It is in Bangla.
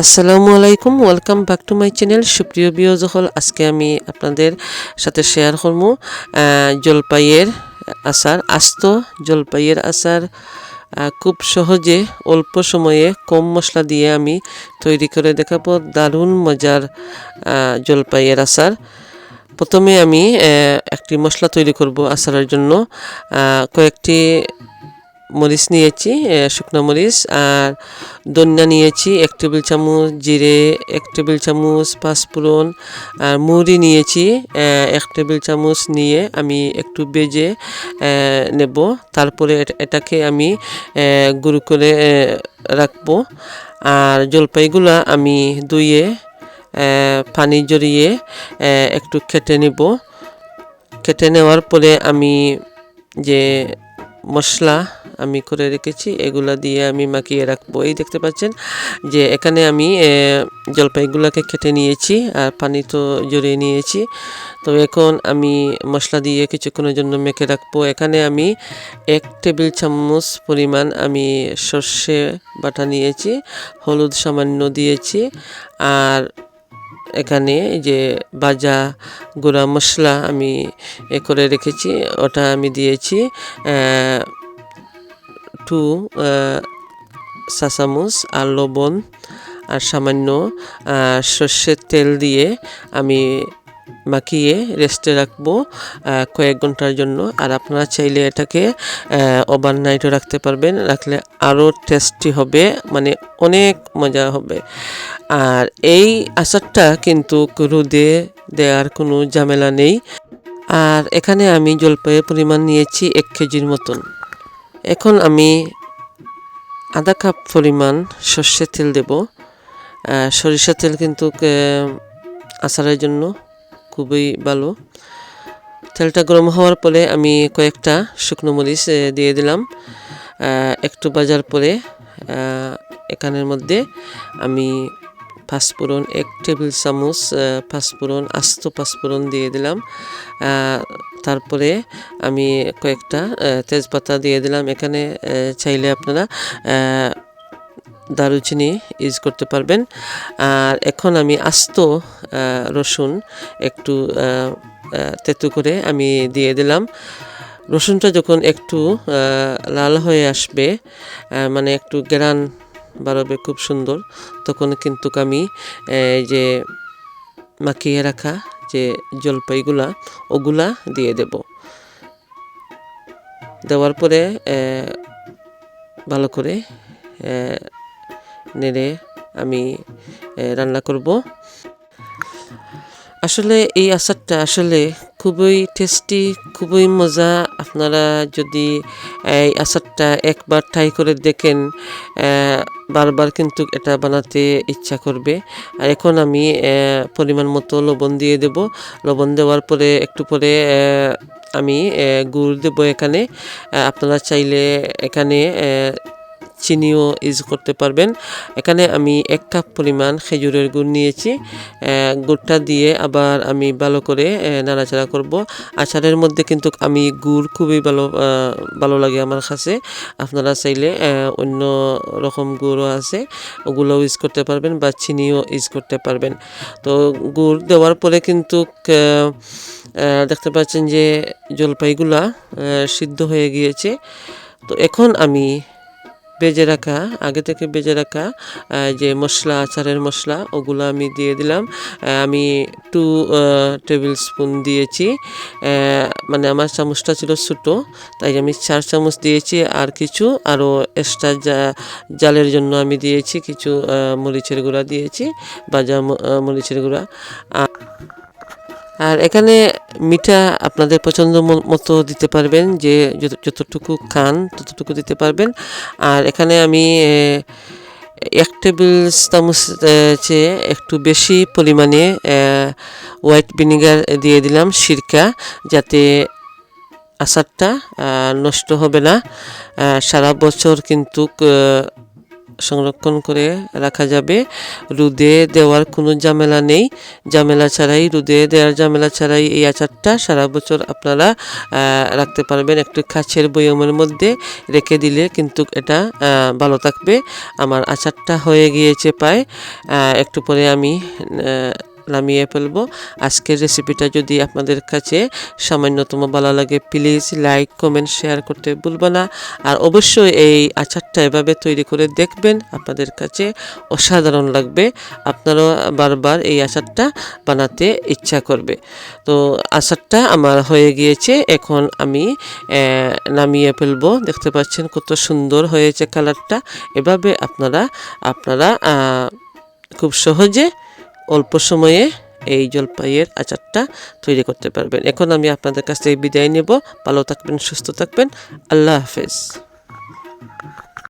আসসালামু আলাইকুম, welcome back to my channel. সুপ্রিয় ভিউয়ার্স সকল, আজকে আমি আপনাদের সাথে শেয়ার করব জলপাইয়ের আচার। আস্ত জলপাইয়ের আচার খুব সহজে অল্প সময়ে কম মশলা দিয়ে আমি তৈরি করে দেখাবো। দারুণ মজার জলপাইয়ের আচার। প্রথমে আমি একটি মশলা তৈরি করব আচারের জন্য। কয়েকটি মরিচ নিয়েছি, শুকনো মরিচ, আর ধনিয়া নিয়েছি 1 টেবিল চামচ, জিরে 1 টেবিল চামচ, পাঁচফোড়ন আর মুড়ি নিয়েছি 1 টেবিল চামচ নিয়ে আমি একটু ভেজে নেব। তারপরে এটাকে আমি গুঁড়ো করে রাখবো। আর জলপাইগুলা আমি ধুয়ে পানি জড়িয়ে একটু কেটে নেব। কেটে নেওয়ার পরে আমি যে মশলা আমি করে রেখেছি এগুলা দিয়ে আমি মাখিয়ে রাখবো। এই দেখতে পাচ্ছেন যে এখানে আমি জলপাইগুলোকে কেটে নিয়েছি আর পানি তো জড়িয়ে নিয়েছি। তো এখন আমি মশলা দিয়ে কিছুক্ষণের জন্য মেখে রাখবো। এখানে আমি 1 টেবিল চামচ পরিমাণ আমি সর্ষে বাটা নিয়েছি, হলুদ সামান্য দিয়েছি, আর এখানে যে ভাজা গুঁড়া মশলা আমি করে রেখেছি ওটা আমি দিয়েছি 2 চা চামচ, আর লবণ আর সামান্য সর্ষের তেল দিয়ে আমি মাখিয়ে রেস্টে রাখবো কয়েক ঘন্টার জন্য। আর আপনারা চাইলে এটাকে ওভারনাইটও রাখতে পারবেন, রাখলে আরও টেস্টি হবে, মানে অনেক মজা হবে। আর এই আচারটা কিন্তু রোদে দেওয়ার কোনো ঝামেলা নেই। আর এখানে আমি জলপাইয়ের পরিমাণ নিয়েছি 1 কেজির মতন। এখন আমি আধা কাপ পরিমাণ সর্ষের তেল দেব। সরিষার তেল কিন্তু আচারের জন্য খুবই ভালো। তেলটা গরম হওয়ার পরে আমি কয়েকটা শুকনো মরিচ দিয়ে দিলাম। একটু ভাজার পরে এখানের মধ্যে আমি পাঁচফোড়ন 1 টেবিল চামচ পাঁচফোড়ন, আস্ত পাঁচফোড়ন দিয়ে দিলাম। তারপরে আমি কয়েকটা তেজপাতা দিয়ে দিলাম। এখানে চাইলে আপনারা দারুচিনি ইউজ করতে পারবেন। আর এখন আমি আস্ত রসুন একটু তেঁতু করে আমি দিয়ে দিলাম। রসুনটা যখন একটু লাল হয়ে আসবে, মানে একটু গ্রান বাড়বে খুব সুন্দর, তখন কিন্তু আমি যে মাখিয়ে রাখা যে জলপাইগুলা ওগুলা দিয়ে দেব। দেওয়ার পরে ভালো করে নেড়ে আমি রান্না করব। আসলে এই আচারটা আসলে খুবই টেস্টি, খুবই মজা। আপনারা যদি এই আচারটা একবার ট্রাই করে দেখেন, বারবার কিন্তু এটা বানাতে ইচ্ছা করবে। আর এখন আমি পরিমাণ মতো লবণ দিয়ে দেব। লবণ দেওয়ার পরে একটু পরে আমি গুড় দেব এখানে। আপনারা চাইলে এখানে চিনিও ইউজ করতে পারবেন। এখানে আমি 1 কাপ পরিমাণ খেজুরের গুড় নিয়েছি। গুড়টা দিয়ে আবার আমি ভালো করে নাড়াচাড়া করব। আচারের মধ্যে কিন্তু আমি গুড় খুবই ভালো লাগে আমার কাছে। আপনারা চাইলে অন্য রকম গুড়ও আছে, ওগুলো ইউজ করতে পারবেন, বা চিনিও ইউজ করতে পারবেন। তো গুড় দেওয়ার পরে কিন্তু দেখতে পাচ্ছেন যে জলপাইগুলা সিদ্ধ হয়ে গিয়েছে। তো এখন আমি আগে থেকে বেজে রাখা যে মশলা, আচারের মশলা, ওগুলো আমি দিয়ে দিলাম। আমি 2 টেবিল স্পুন দিয়েছি। মানে আমার চামচটা ছিল ছোটো, তাই আমি 4 চামচ দিয়েছি। আর কিছু আরও এক্সট্রা জালের জন্য আমি দিয়েছি কিছু মরিচের গুঁড়া দিয়েছি, ভাজা মরিচের গুঁড়া। আর এখানে মিঠা আপনাদের পছন্দ মতো দিতে পারবেন, যে যতটুকু খান ততটুকু দিতে পারবেন। আর এখানে আমি 1 টেবিল চামচ চেয়ে একটু বেশি পরিমাণে হোয়াইট ভিনেগার দিয়ে দিলাম, সিরকা, যাতে আচারটা নষ্ট হবে না। সারা বছর কিন্তু সংরক্ষণ করে রাখা যাবে। রোদে দেওয়ার কোনো ঝামেলা নেই। রোদে দেওয়ার ঝামেলা ছাড়াই এই আচারটা সারা বছর আপনারা রাখতে পারবেন। একটু কাচের বয়মের মধ্যে রেখে দিলে কিন্তু এটা ভালো থাকবে। আমার আচারটা হয়ে গিয়েছে প্রায়, একটু পরে আমি নামিয়ে ফেলবো। আজকের রেসিপিটা যদি আপনাদের কাছে সামান্যতম ভালো লাগে, প্লিজ লাইক কমেন্ট শেয়ার করতে ভুলবেন না। আর অবশ্যই এই আচারটা এভাবে তৈরি করে দেখবেন, আপনাদের কাছে অসাধারণ লাগবে। আপনারাও বারবার এই আচারটা বানাতে ইচ্ছা করবে। তো আচারটা আমার হয়ে গিয়েছে, এখন আমি নামিয়ে ফেলবো। দেখতে পাচ্ছেন কত সুন্দর হয়েছে কালারটা। এভাবে আপনারা খুব সহজে অল্প সময়ে এই জলপাইয়ের আচারটা তৈরি করতে পারবেন। এখন আমি আপনাদের কাছ থেকে বিদায় নেব। ভালো থাকবেন, সুস্থ থাকবেন। আল্লাহ হাফেজ।